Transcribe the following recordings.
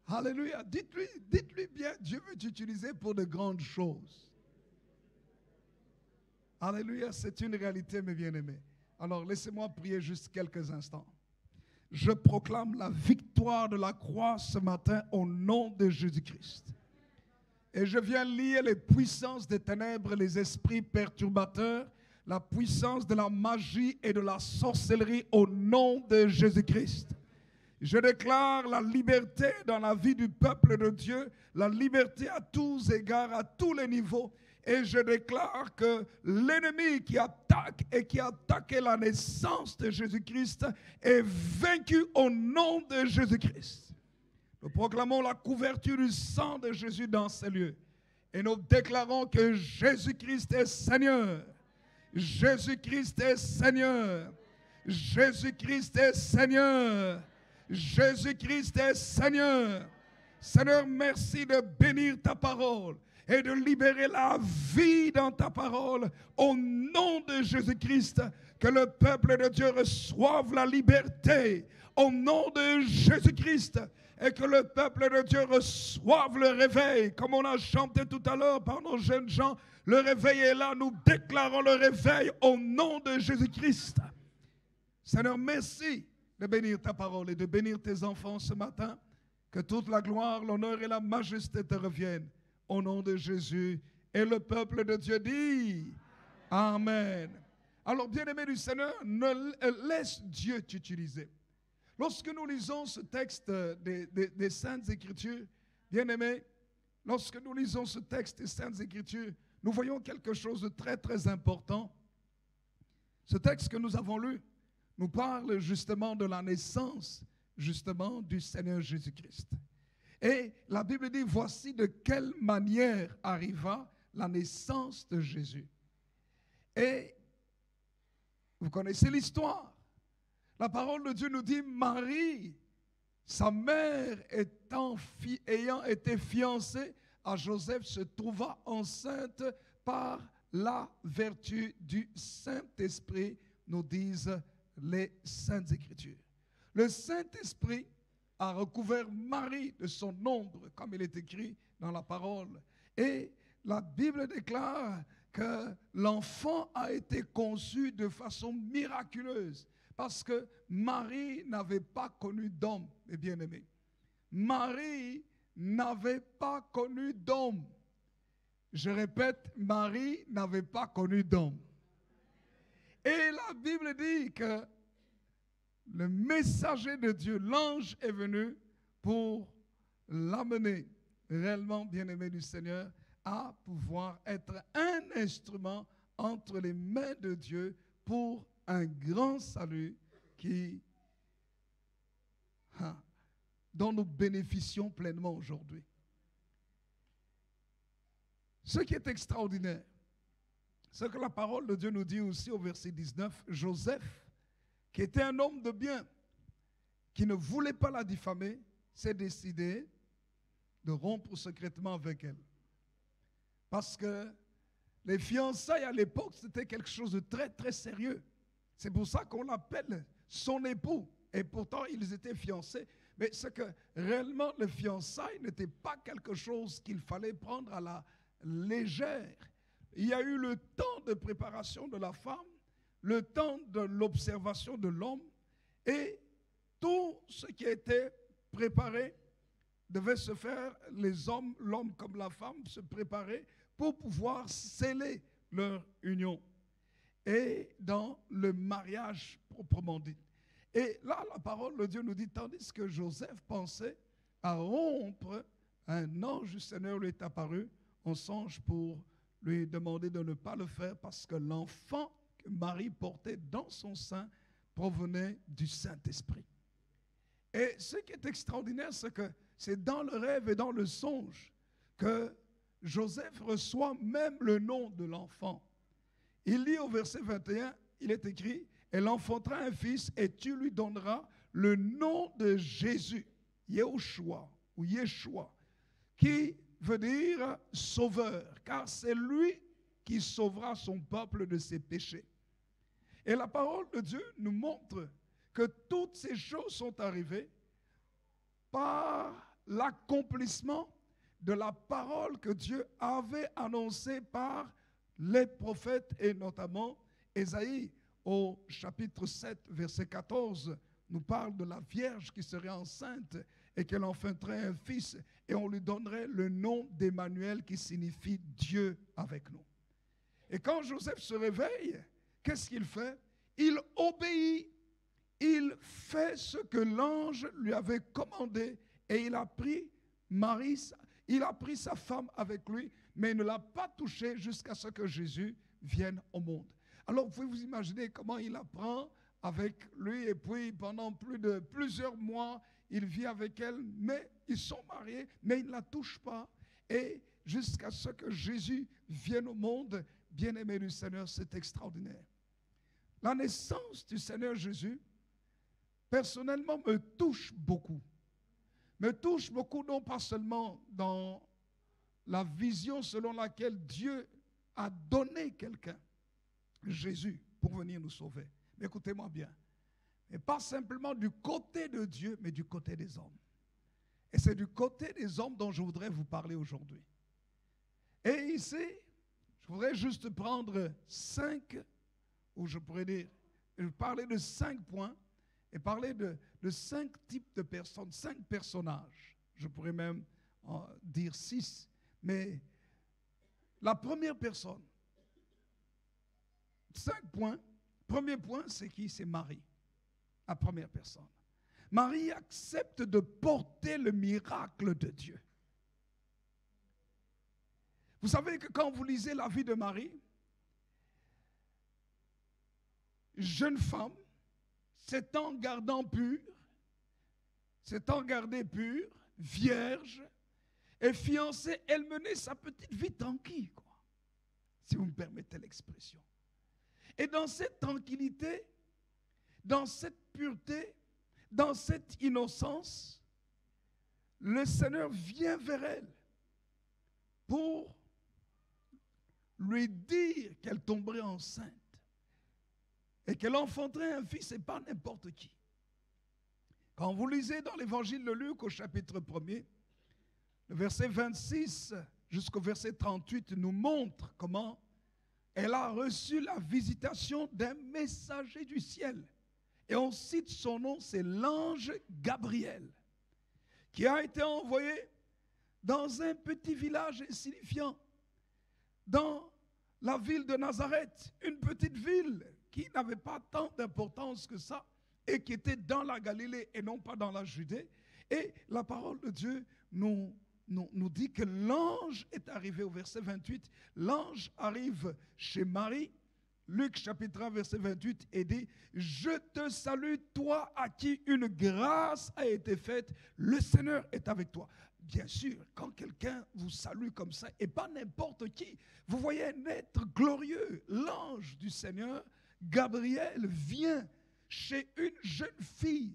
Alléluia. Dites-lui bien, Dieu veut t'utiliser pour de grandes choses. Alléluia, c'est une réalité, mes bien-aimés. Alors, laissez-moi prier juste quelques instants. Je proclame la victoire de la croix ce matin au nom de Jésus-Christ. Et je viens lier les puissances des ténèbres, les esprits perturbateurs, la puissance de la magie et de la sorcellerie au nom de Jésus-Christ. Je déclare la liberté dans la vie du peuple de Dieu, la liberté à tous égards, à tous les niveaux. Et je déclare que l'ennemi qui attaque et qui a attaqué la naissance de Jésus-Christ est vaincu au nom de Jésus-Christ. Nous proclamons la couverture du sang de Jésus dans ces lieux. Et nous déclarons que Jésus-Christ est Seigneur. Jésus-Christ est Seigneur. Jésus-Christ est Seigneur. Jésus-Christ est Seigneur. Seigneur, merci de bénir ta parole et de libérer la vie dans ta parole. Au nom de Jésus-Christ, que le peuple de Dieu reçoive la liberté. Au nom de Jésus-Christ, et que le peuple de Dieu reçoive le réveil. Comme on a chanté tout à l'heure par nos jeunes gens, le réveil est là. Nous déclarons le réveil au nom de Jésus-Christ. Seigneur, merci de bénir ta parole et de bénir tes enfants ce matin. Que toute la gloire, l'honneur et la majesté te reviennent. Au nom de Jésus. Et le peuple de Dieu dit Amen. Alors, bien-aimés du Seigneur, laisse Dieu t'utiliser. Lorsque nous lisons ce texte des Saintes Écritures, bien-aimés, lorsque nous lisons ce texte des Saintes Écritures, nous voyons quelque chose de très, très important. Ce texte que nous avons lu nous parle justement de la naissance, justement, du Seigneur Jésus-Christ. Et la Bible dit, voici de quelle manière arriva la naissance de Jésus. Et vous connaissez l'histoire. La parole de Dieu nous dit, Marie, sa mère ayant été fiancée à Joseph, se trouva enceinte par la vertu du Saint-Esprit, nous disent les Saintes Écritures. Le Saint-Esprit a recouvert Marie de son ombre, comme il est écrit dans la parole. Et la Bible déclare que l'enfant a été conçu de façon miraculeuse, parce que Marie n'avait pas connu d'homme, mes bien-aimés. Marie n'avait pas connu d'homme. Je répète, Marie n'avait pas connu d'homme. Et la Bible dit que le messager de Dieu, l'ange, est venu pour l'amener, réellement bien-aimé du Seigneur, à pouvoir être un instrument entre les mains de Dieu pour un grand salut dont nous bénéficions pleinement aujourd'hui. Ce qui est extraordinaire, c'est que la parole de Dieu nous dit aussi au verset 19, Joseph, qui était un homme de bien, qui ne voulait pas la diffamer, s'est décidé de rompre secrètement avec elle. Parce que les fiançailles à l'époque, c'était quelque chose de très, très sérieux. C'est pour ça qu'on l'appelle son époux. Et pourtant, ils étaient fiancés. Mais c'est que réellement, les fiançailles n'étaient pas quelque chose qu'il fallait prendre à la légère. Il y a eu le temps de préparation de la femme, le temps de l'observation de l'homme, et tout ce qui était préparé devait se faire, les hommes, l'homme comme la femme, se préparer pour pouvoir sceller leur union. Et dans le mariage proprement dit. Et là, la parole de Dieu nous dit, tandis que Joseph pensait à rompre, un ange du Seigneur lui est apparu en songe pour lui demander de ne pas le faire parce que l'enfant que Marie portait dans son sein provenait du Saint-Esprit. Et ce qui est extraordinaire, c'est que c'est dans le rêve et dans le songe que Joseph reçoit même le nom de l'enfant. Il lit au verset 21, il est écrit, « Elle enfantera un fils et tu lui donneras le nom de Jésus, Yehoshua ou Yeshua, qui veut dire sauveur, car c'est lui qui sauvera son peuple de ses péchés. » Et la parole de Dieu nous montre que toutes ces choses sont arrivées par l'accomplissement de la parole que Dieu avait annoncée par les prophètes et notamment Ésaïe au chapitre 7, verset 14, nous parle de la Vierge qui serait enceinte et qu'elle enfanterait un fils et on lui donnerait le nom d'Emmanuel qui signifie Dieu avec nous. Et quand Joseph se réveille, qu'est-ce qu'il fait? Il obéit, il fait ce que l'ange lui avait commandé et il a pris Marie, il a pris sa femme avec lui, mais il ne l'a pas touchée jusqu'à ce que Jésus vienne au monde. Alors vous pouvez vous imaginer comment il apprend avec lui et puis pendant plusieurs mois, il vit avec elle, mais ils sont mariés, mais il ne la touche pas. Et jusqu'à ce que Jésus vienne au monde, bien-aimé du Seigneur, c'est extraordinaire. La naissance du Seigneur Jésus, personnellement, me touche beaucoup. Me touche beaucoup, non pas seulement dans la vision selon laquelle Dieu a donné quelqu'un, Jésus, pour venir nous sauver. Mais écoutez-moi bien. Et pas simplement du côté de Dieu, mais du côté des hommes. Et c'est du côté des hommes dont je voudrais vous parler aujourd'hui. Et ici, je voudrais juste prendre 5, ou je pourrais dire, parler de 5 points, et parler de 5 types de personnes, 5 personnages. Je pourrais même dire 6. Mais la première personne, 5 points. Premier point, c'est qui? C'est Marie, la première personne. Marie accepte de porter le miracle de Dieu. Vous savez que quand vous lisez la vie de Marie, jeune femme, s'étant gardant pure, s'étant gardée pure, vierge, et fiancée, elle menait sa petite vie tranquille, quoi, si vous me permettez l'expression. Et dans cette tranquillité, dans cette pureté, dans cette innocence, le Seigneur vient vers elle pour lui dire qu'elle tomberait enceinte et qu'elle enfanterait un fils et pas n'importe qui. Quand vous lisez dans l'évangile de Luc au chapitre 1er, le verset 26 jusqu'au verset 38 nous montre comment elle a reçu la visitation d'un messager du ciel. Et on cite son nom, c'est l'ange Gabriel, qui a été envoyé dans un petit village insignifiant, dans la ville de Nazareth, une petite ville qui n'avait pas tant d'importance que ça, et qui était dans la Galilée et non pas dans la Judée. Et la parole de Dieu nous dit que l'ange est arrivé au verset 28. L'ange arrive chez Marie, Luc chapitre 1 verset 28, et dit « Je te salue, toi à qui une grâce a été faite, le Seigneur est avec toi. » Bien sûr, quand quelqu'un vous salue comme ça, et pas n'importe qui, vous voyez un être glorieux, l'ange du Seigneur, Gabriel, vient chez une jeune fille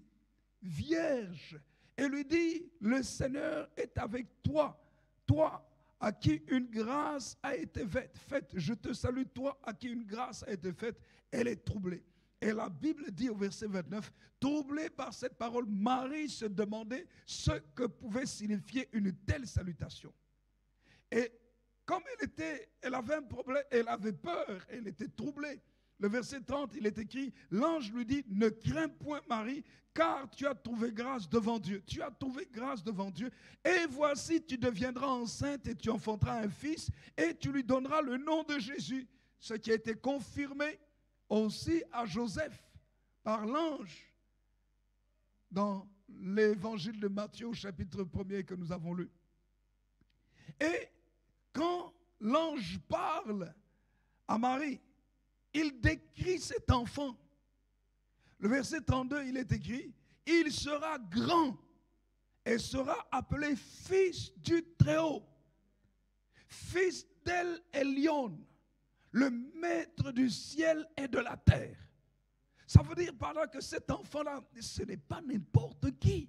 vierge, et lui dit, le Seigneur est avec toi, toi à qui une grâce a été faite. Je te salue, toi à qui une grâce a été faite. Elle est troublée. Et la Bible dit au verset 29, troublée par cette parole, Marie se demandait ce que pouvait signifier une telle salutation. Et comme elle avait un problème, elle avait peur, elle était troublée. Le verset 30, il est écrit, l'ange lui dit, ne crains point Marie, car tu as trouvé grâce devant Dieu. Tu as trouvé grâce devant Dieu. Et voici, tu deviendras enceinte et tu enfanteras un fils et tu lui donneras le nom de Jésus. Ce qui a été confirmé aussi à Joseph par l'ange dans l'évangile de Matthieu au chapitre 1er que nous avons lu. Et quand l'ange parle à Marie, il décrit cet enfant. Le verset 32, il est écrit, « Il sera grand et sera appelé fils du Très-Haut, fils d'El Elyon, le maître du ciel et de la terre. » Ça veut dire par là que cet enfant-là, ce n'est pas n'importe qui.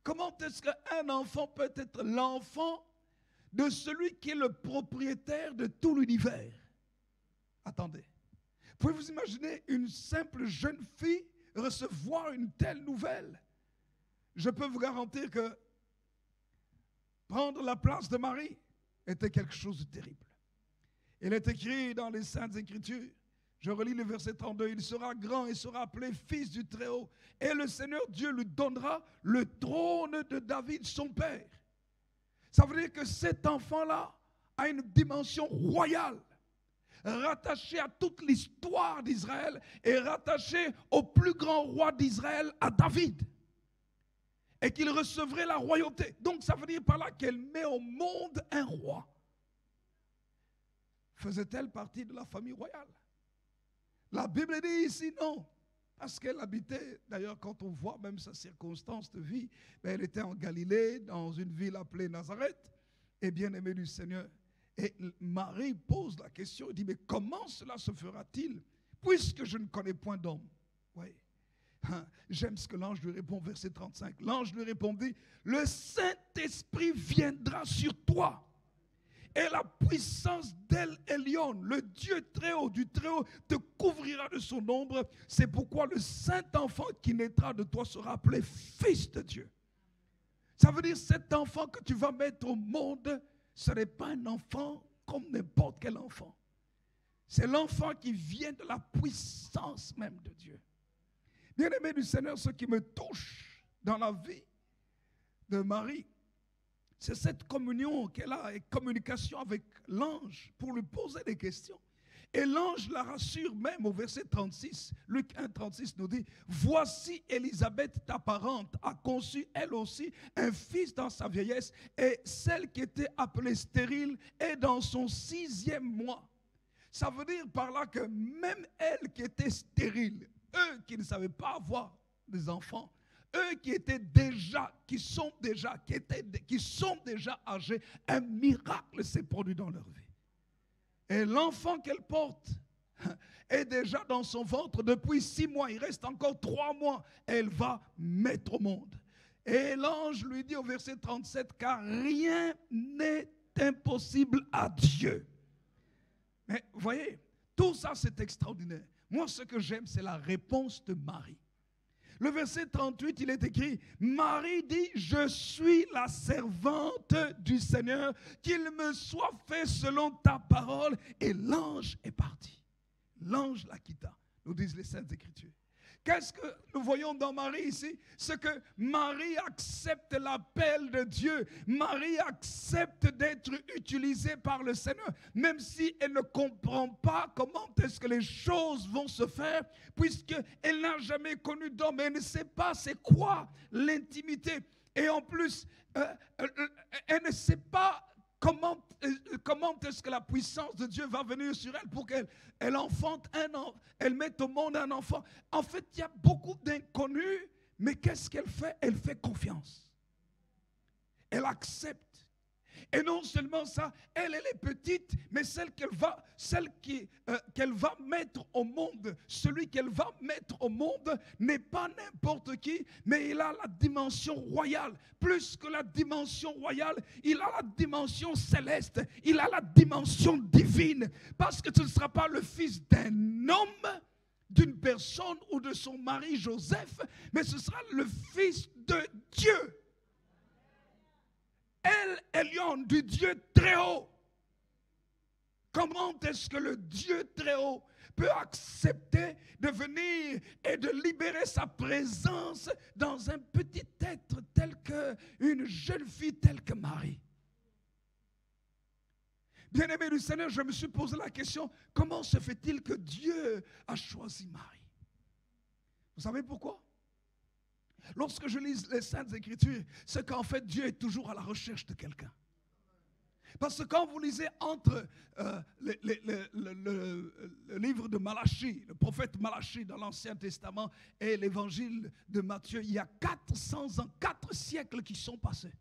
Comment est-ce qu'un enfant peut être l'enfant de celui qui est le propriétaire de tout l'univers? Attendez. Pouvez-vous imaginer une simple jeune fille recevoir une telle nouvelle? Je peux vous garantir que prendre la place de Marie était quelque chose de terrible. Il est écrit dans les Saintes Écritures, je relis le verset 32, il sera grand et sera appelé fils du Très-Haut. Et le Seigneur Dieu lui donnera le trône de David, son père. Ça veut dire que cet enfant-là a une dimension royale, rattaché à toute l'histoire d'Israël et rattaché au plus grand roi d'Israël, à David. Et qu'il recevrait la royauté. Donc ça veut dire par là qu'elle met au monde un roi. Faisait-elle partie de la famille royale? La Bible dit ici non. Parce qu'elle habitait, d'ailleurs quand on voit même sa circonstance de vie, elle était en Galilée, dans une ville appelée Nazareth, et bien-aimée du Seigneur. Et Marie pose la question, elle dit, mais comment cela se fera-t-il, puisque je ne connais point d'homme? Oui. J'aime ce que l'ange lui répond, verset 35. L'ange lui répondit, le Saint-Esprit viendra sur toi. Et la puissance d'El Elyon, le Dieu très haut du très haut, te couvrira de son ombre. C'est pourquoi le saint enfant qui naîtra de toi sera appelé fils de Dieu. Ça veut dire cet enfant que tu vas mettre au monde, ce n'est pas un enfant comme n'importe quel enfant. C'est l'enfant qui vient de la puissance même de Dieu. Bien-aimé du Seigneur, ce qui me touche dans la vie de Marie, c'est cette communion qu'elle a et communication avec l'ange pour lui poser des questions. Et l'ange la rassure même au verset 36. Luc 1, 36 nous dit, voici Élisabeth, ta parente, a conçu elle aussi un fils dans sa vieillesse, et celle qui était appelée stérile est dans son 6e mois. Ça veut dire par là que même elle qui était stérile, eux qui ne savaient pas avoir des enfants, eux qui sont déjà âgés, un miracle s'est produit dans leur vie. Et l'enfant qu'elle porte est déjà dans son ventre depuis 6 mois. Il reste encore 3 mois. Elle va mettre au monde. Et l'ange lui dit au verset 37, car rien n'est impossible à Dieu. Mais vous voyez, tout ça c'est extraordinaire. Moi ce que j'aime c'est la réponse de Marie. Le verset 38, il est écrit, Marie dit, je suis la servante du Seigneur, qu'il me soit fait selon ta parole. Et l'ange est parti. L'ange la quitta, nous disent les Saintes Écritures. Qu'est-ce que nous voyons dans Marie ici? C'est que Marie accepte l'appel de Dieu. Marie accepte d'être utilisée par le Seigneur, même si elle ne comprend pas comment est-ce que les choses vont se faire, puisqu'elle n'a jamais connu d'homme. Elle ne sait pas c'est quoi l'intimité. Et en plus, elle ne sait pas comment est-ce que la puissance de Dieu va venir sur elle pour qu'elle enfante un enfant, elle mette au monde un enfant. En fait, il y a beaucoup d'inconnus, mais qu'est-ce qu'elle fait? Elle fait confiance. Elle accepte. Et non seulement ça, elle est petite, mais celle qu'elle va mettre au monde, celui qu'elle va mettre au monde n'est pas n'importe qui, mais il a la dimension royale. Plus que la dimension royale, il a la dimension céleste, il a la dimension divine. Parce que ce ne sera pas le fils d'un homme, d'une personne ou de son mari Joseph, mais ce sera le fils de Dieu. El Elyon, du Dieu très haut. Comment est-ce que le Dieu très haut peut accepter de venir et de libérer sa présence dans un petit être tel qu'une jeune fille telle que Marie? Bien-aimé du Seigneur, je me suis posé la question, comment se fait-il que Dieu a choisi Marie? Vous savez pourquoi? Lorsque je lis les Saintes Écritures, c'est qu'en fait Dieu est toujours à la recherche de quelqu'un. Parce que quand vous lisez entre le livre de Malachie, le prophète Malachie dans l'Ancien Testament et l'évangile de Matthieu, il y a 400 ans, 4 siècles qui sont passés.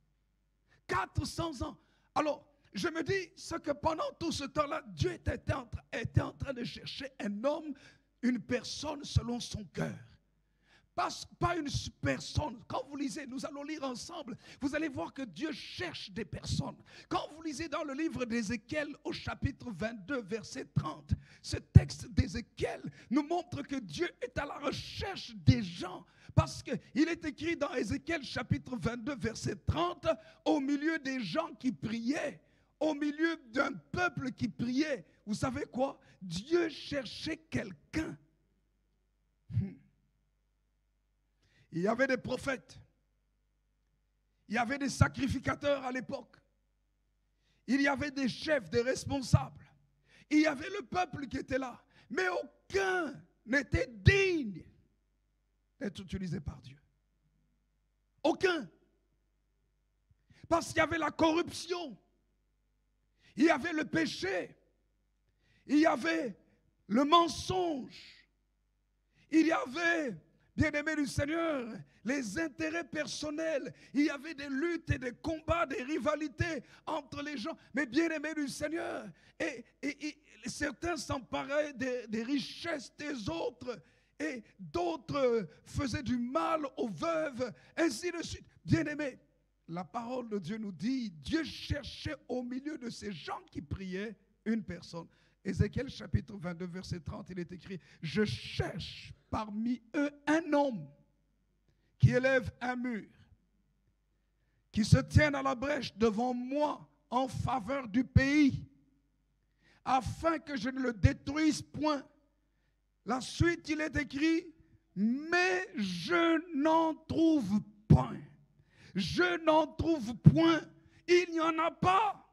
400 ans. Alors, je me dis, c'est que pendant tout ce temps-là, Dieu était en train de chercher un homme, une personne selon son cœur. Pas une personne. Quand vous lisez, nous allons lire ensemble, vous allez voir que Dieu cherche des personnes. Quand vous lisez dans le livre d'Ézéchiel au chapitre 22, verset 30, ce texte d'Ézéchiel nous montre que Dieu est à la recherche des gens. Parce qu'il est écrit dans Ézéchiel chapitre 22, verset 30, au milieu des gens qui priaient, au milieu d'un peuple qui priait, vous savez quoi? Dieu cherchait quelqu'un. Il y avait des prophètes. Il y avait des sacrificateurs à l'époque. Il y avait des chefs, des responsables. Il y avait le peuple qui était là. Mais aucun n'était digne d'être utilisé par Dieu. Aucun. Parce qu'il y avait la corruption. Il y avait le péché. Il y avait le mensonge. Il y avait, bien-aimés du Seigneur, les intérêts personnels. Il y avait des luttes et des combats, des rivalités entre les gens. Mais bien-aimés du Seigneur, et certains s'emparaient des richesses des autres, et d'autres faisaient du mal aux veuves, ainsi de suite. Bien-aimés, la parole de Dieu nous dit, Dieu cherchait au milieu de ces gens qui priaient une personne. Ézéchiel chapitre 22, verset 30, il est écrit, « Je cherche parmi eux un homme qui élève un mur, qui se tienne à la brèche devant moi en faveur du pays, afin que je ne le détruise point. » La suite, il est écrit, « Mais je n'en trouve point. Je n'en trouve point. Il n'y en a pas. »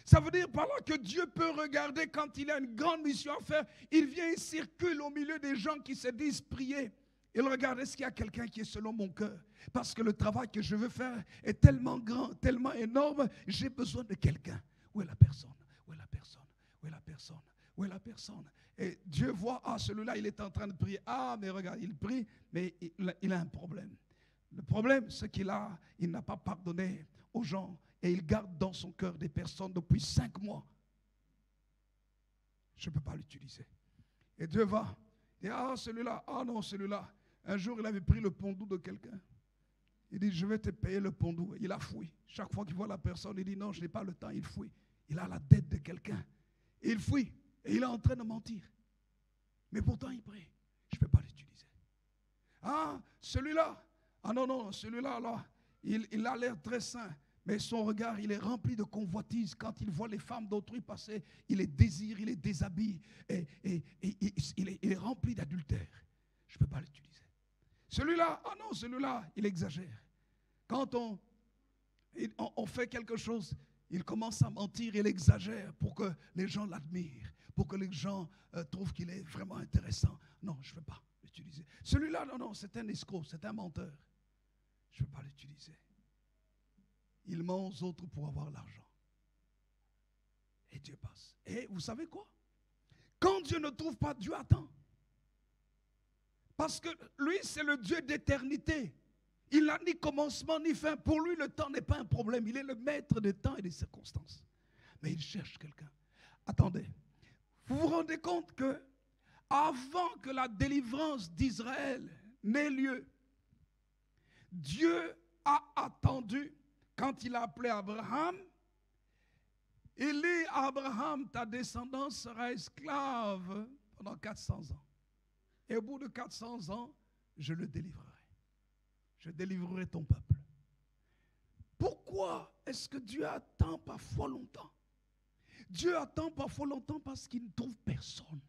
Ça veut dire par là que Dieu peut regarder quand il a une grande mission à faire. Il vient et circule au milieu des gens qui se disent prier. Il regarde, est-ce qu'il y a quelqu'un qui est selon mon cœur? Parce que le travail que je veux faire est tellement grand, tellement énorme, j'ai besoin de quelqu'un. Où est la personne? Où est la personne? Où est la personne? Où est la personne? Et Dieu voit, ah, celui-là, il est en train de prier. Ah, mais regarde, il prie, mais il a un problème. Le problème, c'est il n'a pas pardonné aux gens. Et il garde dans son cœur des personnes depuis 5 mois. Je ne peux pas l'utiliser. Et Dieu va dire, ah celui-là, ah non celui-là. Un jour il avait pris le pondou de quelqu'un. Il dit, je vais te payer le pondou. Il a fouillé. Chaque fois qu'il voit la personne, il dit, non, je n'ai pas le temps, il fouille. Il a la dette de quelqu'un. Il fouille. Et il est en train de mentir. Mais pourtant il prie. Je ne peux pas l'utiliser. Ah, celui-là. Ah non, non, celui-là, là, il a l'air très sain. Mais son regard, il est rempli de convoitise. Quand il voit les femmes d'autrui passer, il les désire, il les déshabille. Et il est rempli d'adultère. Je ne peux pas l'utiliser. Celui-là, ah non, celui-là, il exagère. Quand on fait quelque chose, il commence à mentir, il exagère pour que les gens l'admirent, pour que les gens trouvent qu'il est vraiment intéressant. Non, je ne peux pas l'utiliser. Celui-là, non, non, c'est un escroc, c'est un menteur. Je ne peux pas l'utiliser. Il ment aux autres pour avoir l'argent. Et Dieu passe. Et vous savez quoi? Quand Dieu ne trouve pas, Dieu attend. Parce que lui, c'est le Dieu d'éternité. Il n'a ni commencement ni fin. Pour lui, le temps n'est pas un problème. Il est le maître des temps et des circonstances. Mais il cherche quelqu'un. Attendez. Vous vous rendez compte que avant que la délivrance d'Israël n'ait lieu, Dieu a attendu. Quand il a appelé Abraham, il dit à Abraham, ta descendance sera esclave pendant 400 ans. Et au bout de 400 ans, je le délivrerai. Je délivrerai ton peuple. Pourquoi est-ce que Dieu attend parfois longtemps? Dieu attend parfois longtemps parce qu'il ne trouve personne.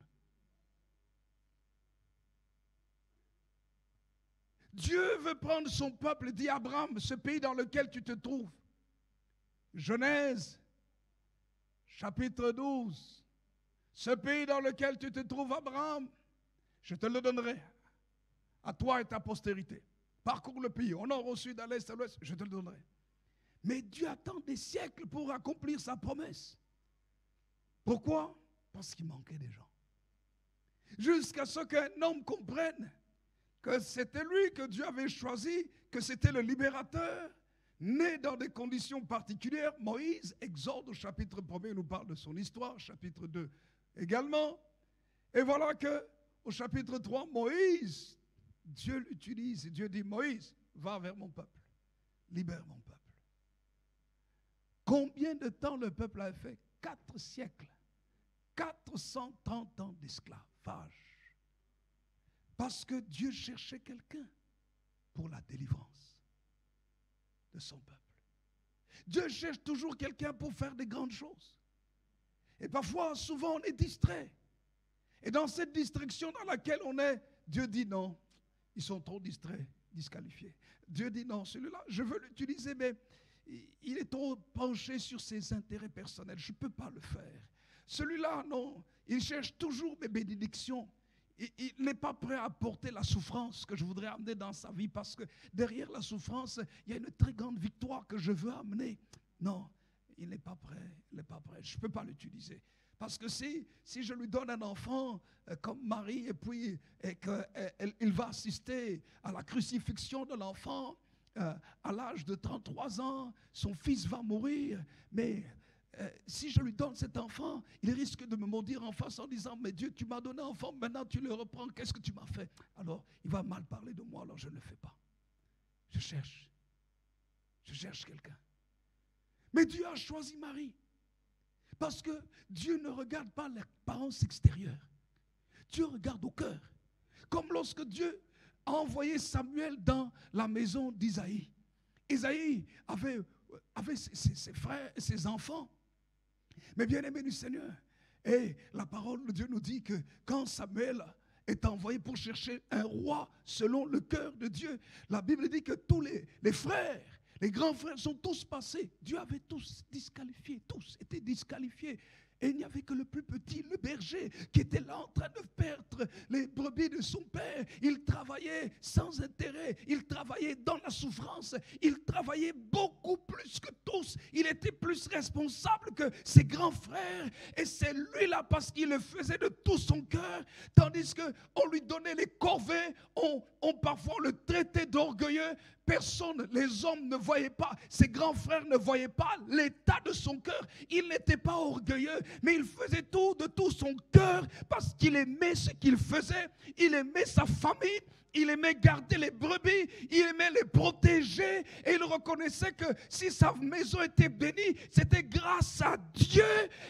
Dieu veut prendre son peuple et dit à Abraham, ce pays dans lequel tu te trouves, Genèse, chapitre 12, ce pays dans lequel tu te trouves, Abraham, je te le donnerai à toi et ta postérité. Parcours le pays, au nord, au sud, à l'est, à l'ouest, je te le donnerai. Mais Dieu attend des siècles pour accomplir sa promesse. Pourquoi? Parce qu'il manquait des gens. Jusqu'à ce qu'un homme comprenne que c'était lui que Dieu avait choisi, que c'était le libérateur, né dans des conditions particulières. Moïse, Exode au chapitre 1er, nous parle de son histoire, chapitre 2 également. Et voilà que au chapitre 3, Moïse Dieu l'utilise et Dieu dit, Moïse, va vers mon peuple, libère mon peuple. Combien de temps le peuple a fait? 4 siècles, 430 ans d'esclavage. Parce que Dieu cherchait quelqu'un pour la délivrance de son peuple. Dieu cherche toujours quelqu'un pour faire des grandes choses. Et parfois, souvent, on est distrait. Et dans cette distraction dans laquelle on est, Dieu dit non, ils sont trop distraits, disqualifiés. Dieu dit non, celui-là, je veux l'utiliser, mais il est trop penché sur ses intérêts personnels, je ne peux pas le faire. Celui-là, non, il cherche toujours mes bénédictions. Il n'est pas prêt à porter la souffrance que je voudrais amener dans sa vie, parce que derrière la souffrance, il y a une très grande victoire que je veux amener. Non, il n'est pas prêt, il n'est pas prêt. Je ne peux pas l'utiliser. Parce que si je lui donne un enfant comme Marie, et puis il va assister à la crucifixion de l'enfant, à l'âge de 33 ans, son fils va mourir, mais si je lui donne cet enfant, il risque de me maudire en face en disant, mais Dieu, tu m'as donné un enfant, maintenant tu le reprends, qu'est-ce que tu m'as fait? Alors, il va mal parler de moi, alors je ne le fais pas. Je cherche quelqu'un. Mais Dieu a choisi Marie. Parce que Dieu ne regarde pas l'apparence extérieure. Dieu regarde au cœur. Comme lorsque Dieu a envoyé Samuel dans la maison d'Isaïe. Isaïe avait ses frères, ses enfants. Mais bien aimé du Seigneur, et la parole de Dieu nous dit que quand Samuel est envoyé pour chercher un roi selon le cœur de Dieu, la Bible dit que tous les frères, les grands frères sont tous passés. Dieu avait tous disqualifiés, tous étaient disqualifiés. Et il n'y avait que le plus petit, le berger, qui était là en train de perdre les brebis de son père. Il travaillait sans intérêt, il travaillait dans la souffrance, il travaillait beaucoup plus que tous. Il était plus responsable que ses grands frères. Et c'est lui-là parce qu'il le faisait de tout son cœur. Tandis qu'on lui donnait les corvées, on parfois le traitait d'orgueilleux. Personne, les hommes ne voyaient pas, ses grands frères ne voyaient pas l'état de son cœur. Il n'était pas orgueilleux, mais il faisait tout de tout son cœur parce qu'il aimait ce qu'il faisait. Il aimait sa famille, il aimait garder les brebis, il aimait les protéger et il reconnaissait que si sa maison était bénie, c'était grâce à Dieu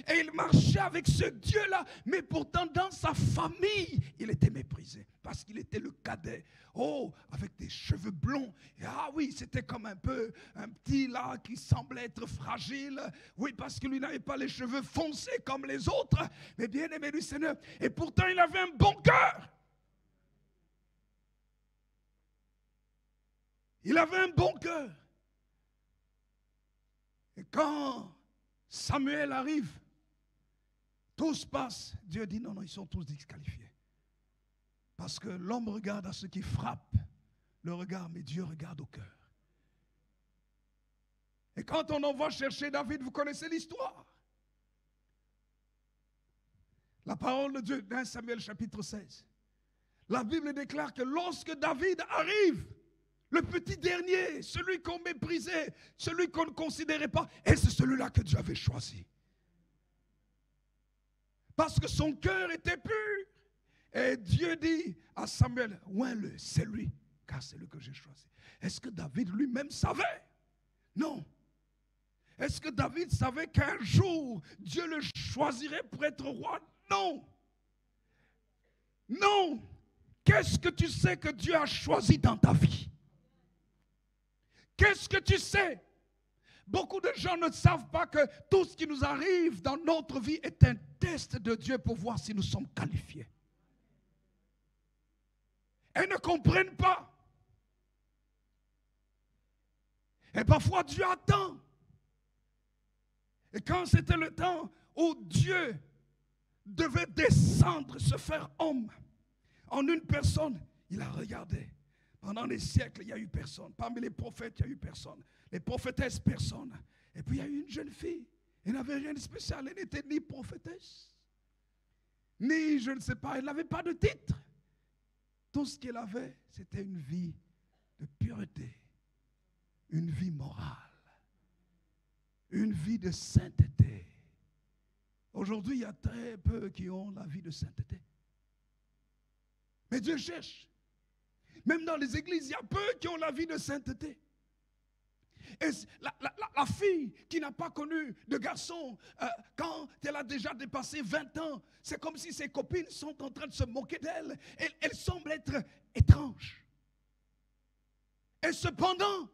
et il marchait avec ce Dieu-là. Mais pourtant, dans sa famille, il était méprisé parce qu'il était le cadet. Oh, avec des cheveux blonds. Et ah oui, c'était comme un petit là qui semblait être fragile. Oui, parce que lui n'avait pas les cheveux foncés comme les autres. Mais bien aimé du Seigneur. Et pourtant, il avait un bon cœur. Il avait un bon cœur. Et quand Samuel arrive, tout se passe. Dieu dit non, ils sont tous disqualifiés. Parce que l'homme regarde à ce qui frappe le regard, mais Dieu regarde au cœur. Et quand on envoie chercher David, vous connaissez l'histoire. La parole de Dieu, dans Samuel chapitre 16. La Bible déclare que lorsque David arrive, le petit dernier, celui qu'on méprisait, celui qu'on ne considérait pas, et c'est celui-là que Dieu avait choisi. Parce que son cœur était pur. Et Dieu dit à Samuel, oins-le, c'est lui, car c'est lui que j'ai choisi. Est-ce que David lui-même savait? Non. Est-ce que David savait qu'un jour, Dieu le choisirait pour être roi? Non. Non. Qu'est-ce que tu sais que Dieu a choisi dans ta vie? Qu'est-ce que tu sais? Beaucoup de gens ne savent pas que tout ce qui nous arrive dans notre vie est un test de Dieu pour voir si nous sommes qualifiés. Elles ne comprennent pas. Et parfois Dieu attend. Et quand c'était le temps où Dieu devait descendre, se faire homme en une personne, il a regardé. Pendant des siècles, il n'y a eu personne. Parmi les prophètes, il n'y a eu personne. Les prophétesses, personne. Et puis il y a eu une jeune fille. Elle n'avait rien de spécial. Elle n'était ni prophétesse, ni je ne sais pas, elle n'avait pas de titre. Tout ce qu'elle avait, c'était une vie de pureté, une vie morale, une vie de sainteté. Aujourd'hui, il y a très peu qui ont la vie de sainteté. Mais Dieu cherche. Même dans les églises, il y a peu qui ont la vie de sainteté. Et la fille qui n'a pas connu de garçon, quand elle a déjà dépassé 20 ans, c'est comme si ses copines sont en train de se moquer d'elle. Elle semble être étrange. Et cependant,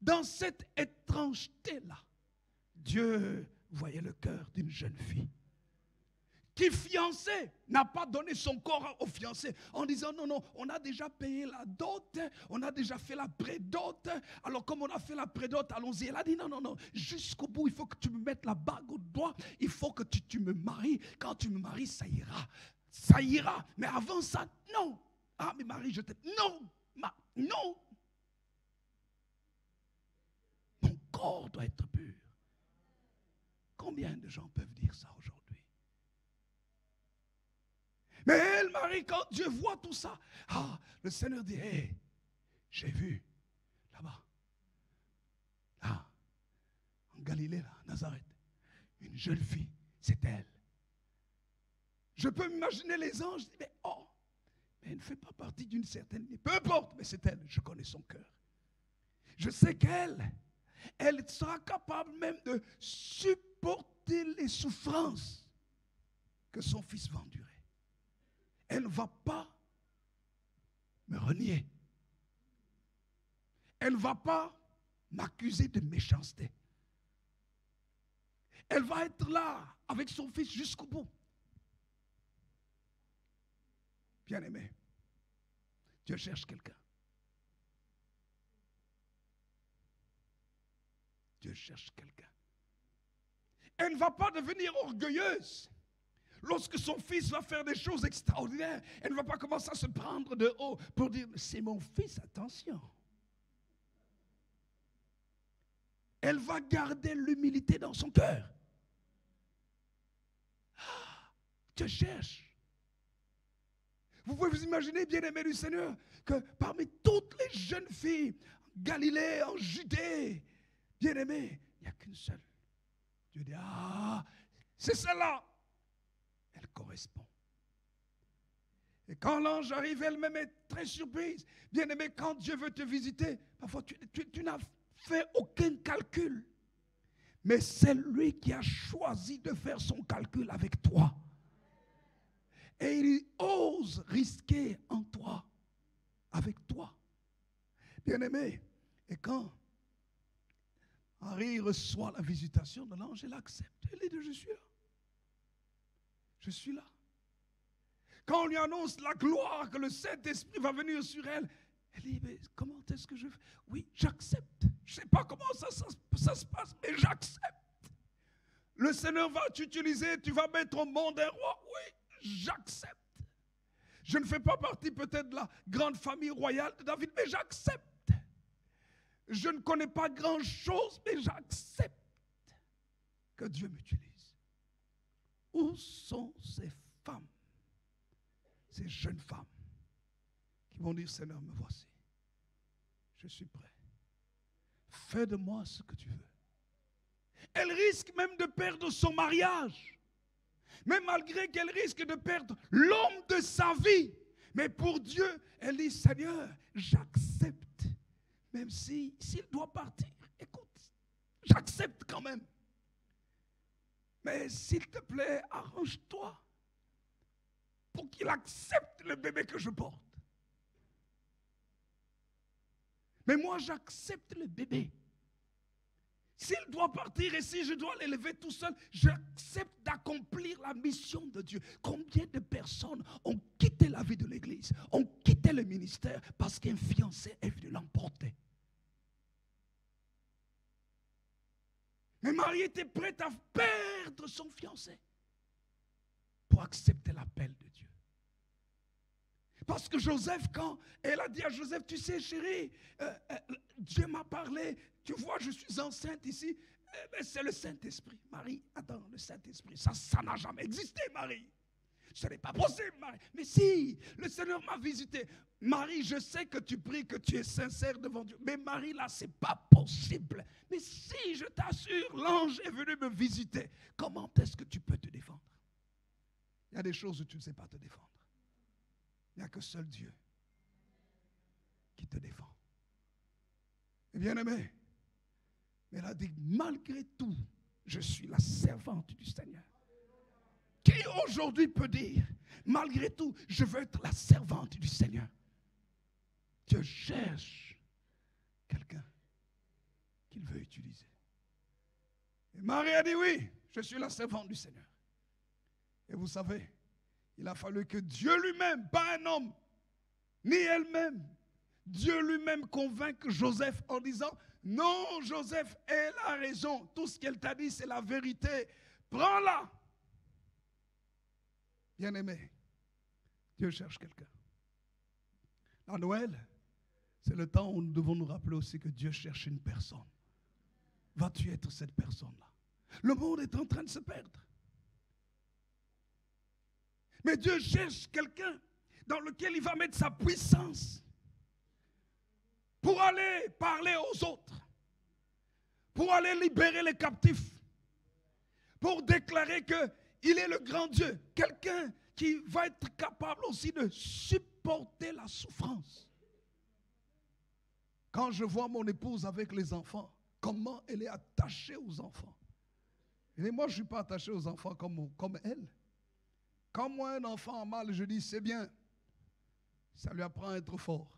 dans cette étrangeté-là, Dieu voyait le cœur d'une jeune fille qui, fiancée, n'a pas donné son corps au fiancé en disant non, non, on a déjà payé la dot, on a déjà fait la prédot, alors comme on a fait la prédot, allons-y. Elle a dit non, non, non, jusqu'au bout, il faut que tu me mettes la bague au doigt, il faut que tu me maries. Quand tu me maries, ça ira. Ça ira. Mais avant ça, non. Ah, mais Marie, je t'aime. Non, non. Mon corps doit être pur. Combien de gens peuvent dire ça aujourd'hui? Mais elle, Marie, quand Dieu voit tout ça, le Seigneur dit, hey, j'ai vu là-bas, là, en Galilée, là, Nazareth, une jeune fille, c'est elle. Je peux m'imaginer les anges, je dis, mais elle ne fait pas partie d'une certaine, peu importe, mais c'est elle, je connais son cœur. Je sais qu'elle, elle sera capable même de supporter les souffrances que son fils va endurer. Elle ne va pas me renier. Elle ne va pas m'accuser de méchanceté. Elle va être là avec son fils jusqu'au bout. Bien-aimé, Dieu cherche quelqu'un. Dieu cherche quelqu'un. Elle ne va pas devenir orgueilleuse. Lorsque son fils va faire des choses extraordinaires, elle ne va pas commencer à se prendre de haut pour dire, c'est mon fils, attention. Elle va garder l'humilité dans son cœur. Dieu cherche. Vous pouvez vous imaginer, bien-aimés du Seigneur, que parmi toutes les jeunes filles, en Galilée, en Judée, bien-aimées, il n'y a qu'une seule. Dieu dit, c'est celle-là. Elle correspond. Et quand l'ange arrive, elle-même est très surprise. Bien-aimé, quand Dieu veut te visiter, parfois tu n'as fait aucun calcul. Mais c'est lui qui a choisi de faire son calcul avec toi. Et il ose risquer en toi, avec toi. Bien-aimé, et quand Marie reçoit la visitation de l'ange, elle accepte. Elle dit, je suis là. Je suis là. Quand on lui annonce la gloire, que le Saint-Esprit va venir sur elle, elle dit, mais comment est-ce que je fais? Oui, j'accepte. Je ne sais pas comment ça se passe, mais j'accepte. Le Seigneur va t'utiliser, tu vas mettre au monde un roi. Oui, j'accepte. Je ne fais pas partie peut-être de la grande famille royale de David, mais j'accepte. Je ne connais pas grand-chose, mais j'accepte que Dieu m'utilise. Où sont ces femmes, ces jeunes femmes qui vont dire, Seigneur, me voici. Je suis prêt. Fais de moi ce que tu veux. Elle risque même de perdre son mariage. Même malgré qu'elle risque de perdre l'homme de sa vie. Mais pour Dieu, elle dit, Seigneur, j'accepte. Même s'il doit partir, écoute, j'accepte quand même. Mais s'il te plaît, arrange-toi pour qu'il accepte le bébé que je porte. Mais moi, j'accepte le bébé. S'il doit partir et si je dois l'élever tout seul, j'accepte d'accomplir la mission de Dieu. Combien de personnes ont quitté la vie de l'Église, ont quitté le ministère parce qu'un fiancé est venu l'emporter. Mais Marie était prête à perdre son fiancé pour accepter l'appel de Dieu. Parce que Joseph, quand elle a dit à Joseph, tu sais chéri, Dieu m'a parlé, tu vois je suis enceinte ici, c'est le Saint-Esprit. Marie, attends, le Saint-Esprit, ça n'a jamais existé Marie. Ce n'est pas possible Marie. Mais si, le Seigneur m'a visité. Marie, je sais que tu pries, que tu es sincère devant Dieu. Mais Marie, là, c'est pas possible. Mais si, je t'assure, l'ange est venu me visiter. Comment est-ce que tu peux te défendre? Il y a des choses où tu ne sais pas te défendre. Il n'y a que seul Dieu te défend. Et bien aimé, elle a dit, malgré tout, je suis la servante du Seigneur. Qui aujourd'hui peut dire, malgré tout, je veux être la servante du Seigneur? Dieu cherche quelqu'un qu'il veut utiliser. Et Marie a dit, oui, je suis la servante du Seigneur. Et vous savez, il a fallu que Dieu lui-même, pas un homme, ni elle-même, Dieu lui-même convainc Joseph en disant, non, Joseph, elle a raison. Tout ce qu'elle t'a dit, c'est la vérité. Prends-la. Bien-aimé, Dieu cherche quelqu'un. La Noël, c'est le temps où nous devons nous rappeler aussi que Dieu cherche une personne. Vas-tu être cette personne-là? Le monde est en train de se perdre. Mais Dieu cherche quelqu'un dans lequel il va mettre sa puissance pour aller parler aux autres, pour aller libérer les captifs, pour déclarer qu'il est le grand Dieu. Quelqu'un qui va être capable aussi de supporter la souffrance. Quand je vois mon épouse avec les enfants, comment elle est attachée aux enfants. Et moi, je ne suis pas attaché aux enfants comme elle. Quand moi, un enfant a mal, je dis, c'est bien. Ça lui apprend à être fort.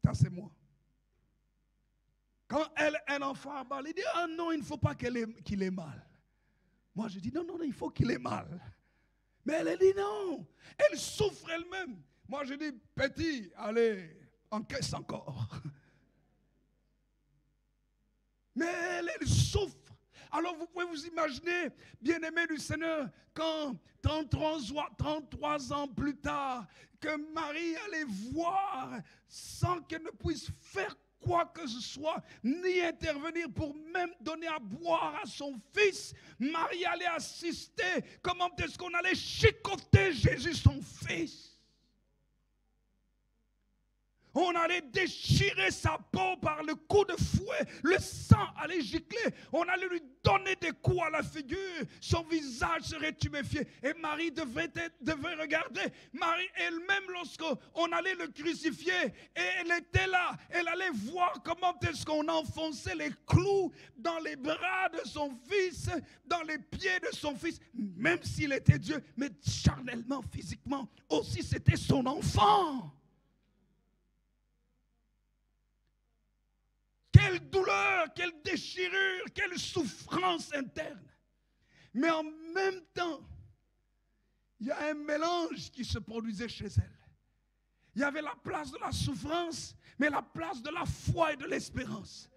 Ça, c'est moi. Quand un enfant a mal, il dit, ah non, il ne faut pas qu'il ait mal. Moi, je dis, non, il faut qu'il ait mal. Mais elle dit non. Elle souffre elle-même. Moi, je dis, petit, allez, encaisse encore. Mais elle souffre. Alors vous pouvez vous imaginer, bien-aimé du Seigneur, quand 33 ans plus tard, que Marie allait voir sans qu'elle ne puisse faire quoi que ce soit, ni intervenir pour même donner à boire à son fils. Marie allait assister. Comment est-ce qu'on allait chicoter Jésus, son fils? On allait déchirer sa peau par le coup de fouet. Le sang allait gicler. On allait lui donner des coups à la figure. Son visage serait tuméfié. Et Marie devait regarder. Marie elle-même, lorsqu'on allait le crucifier, et elle était là. Elle allait voir comment est-ce qu'on enfonçait les clous dans les bras de son fils, dans les pieds de son fils. Même s'il était Dieu, mais charnellement, physiquement, aussi c'était son enfant. Quelle douleur, quelle déchirure, quelle souffrance interne. Mais en même temps, il y a un mélange qui se produisait chez elle. Il y avait la place de la souffrance, mais la place de la foi et de l'espérance.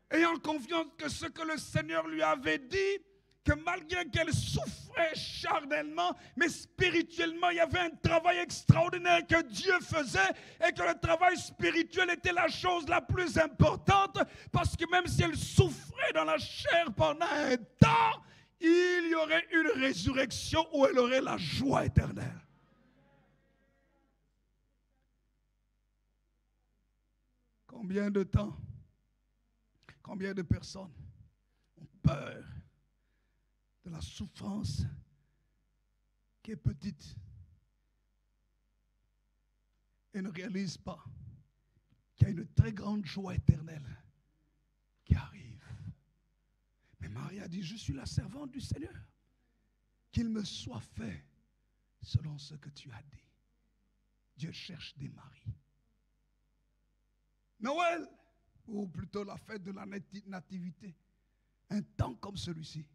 Ayant confiance que ce que le Seigneur lui avait dit, que malgré qu'elle souffrait charnellement, mais spirituellement, il y avait un travail extraordinaire que Dieu faisait et que le travail spirituel était la chose la plus importante parce que même si elle souffrait dans la chair pendant un temps, il y aurait une résurrection où elle aurait la joie éternelle. Combien de temps, combien de personnes ont peur de la souffrance qui est petite et ne réalise pas qu'il y a une très grande joie éternelle qui arrive. Mais Marie a dit, je suis la servante du Seigneur, qu'il me soit fait selon ce que tu as dit. Dieu cherche des maris. Noël, ou plutôt la fête de la nativité, un temps comme celui-ci,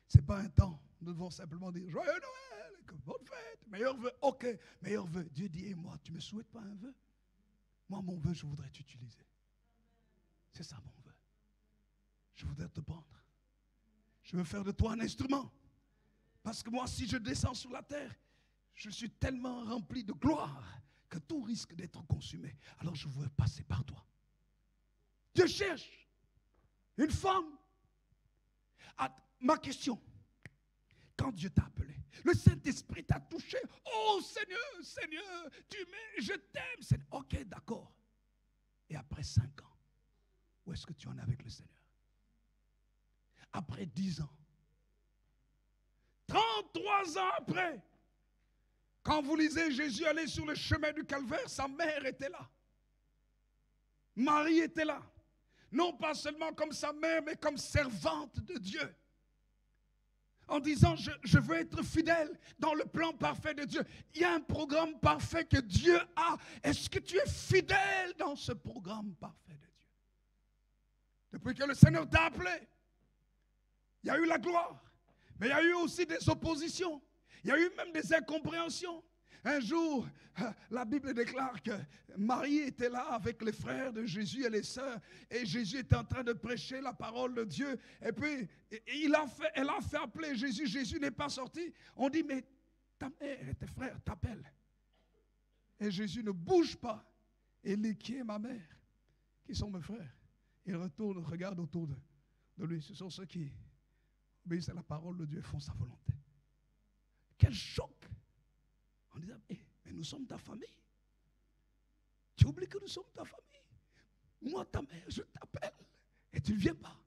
ce n'est pas un temps, nous devons simplement dire joyeux Noël, que bonne fête, meilleur vœu, ok, meilleur vœu. Dieu dit, et moi, tu ne me souhaites pas un vœu? Moi, mon vœu, je voudrais t'utiliser. C'est ça mon vœu. Je voudrais te prendre. Je veux faire de toi un instrument. Parce que moi, si je descends sur la terre, je suis tellement rempli de gloire que tout risque d'être consumé. Alors je veux passer par toi. Dieu cherche une femme. Ma question, quand Dieu t'a appelé, le Saint-Esprit t'a touché. Oh Seigneur, Seigneur, je t'aime. Seigneur. Ok, d'accord. Et après 5 ans, où est-ce que tu en es avec le Seigneur? Après 10 ans, 33 ans après, Quand vous lisez Jésus allait sur le chemin du calvaire, sa mère était là. Marie était là. Non pas seulement comme sa mère, mais comme servante de Dieu. En disant, je veux être fidèle dans le plan parfait de Dieu. Il y a un programme parfait que Dieu a. Est-ce que tu es fidèle dans ce programme parfait de Dieu? Depuis que le Seigneur t'a appelé, il y a eu la gloire. Mais il y a eu aussi des oppositions. Il y a eu même des incompréhensions. Un jour, la Bible déclare que Marie était là avec les frères de Jésus et les sœurs, et Jésus était en train de prêcher la parole de Dieu. Et puis, elle a fait appeler Jésus. Jésus n'est pas sorti. On dit, mais ta mère et tes frères t'appellent. Et Jésus ne bouge pas. Et il dit, qui est ma mère? Qui sont mes frères? Il retourne, regarde autour de lui. Ce sont ceux qui obéissent à la parole de Dieu et font sa volonté. Quel choc! En disant, mais nous sommes ta famille. Tu oublies que nous sommes ta famille. Moi, ta mère, je t'appelle. Et tu ne viens pas.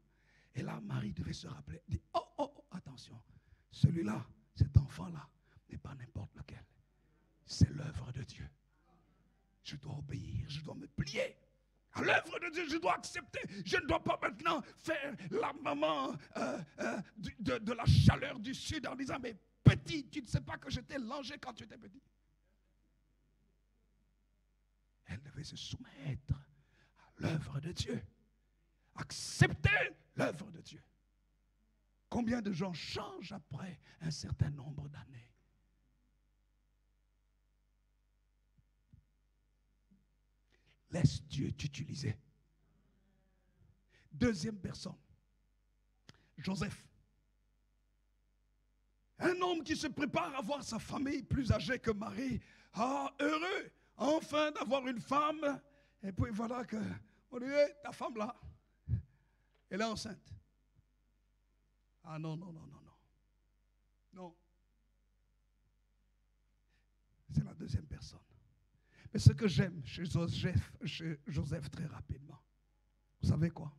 Et là, Marie devait se rappeler. Elle dit, oh, attention. Celui-là, cet enfant-là, n'est pas n'importe lequel. C'est l'œuvre de Dieu. Je dois obéir, je dois me plier à l'œuvre de Dieu, je dois accepter. Je ne dois pas maintenant faire la maman de la chaleur du sud en disant, mais petit, tu ne sais pas que je t'ai langé quand tu étais petit. Elle devait se soumettre à l'œuvre de Dieu. Accepter l'œuvre de Dieu. Combien de gens changent après un certain nombre d'années? Laisse Dieu t'utiliser. Deuxième personne, Joseph. Un homme qui se prépare à voir sa famille plus âgée que Marie. Ah, heureux, enfin d'avoir une femme. Et puis voilà que, on dit, hey, ta femme là, elle est enceinte. Ah non. Non. C'est la deuxième personne. Mais ce que j'aime chez Joseph très rapidement, vous savez quoi?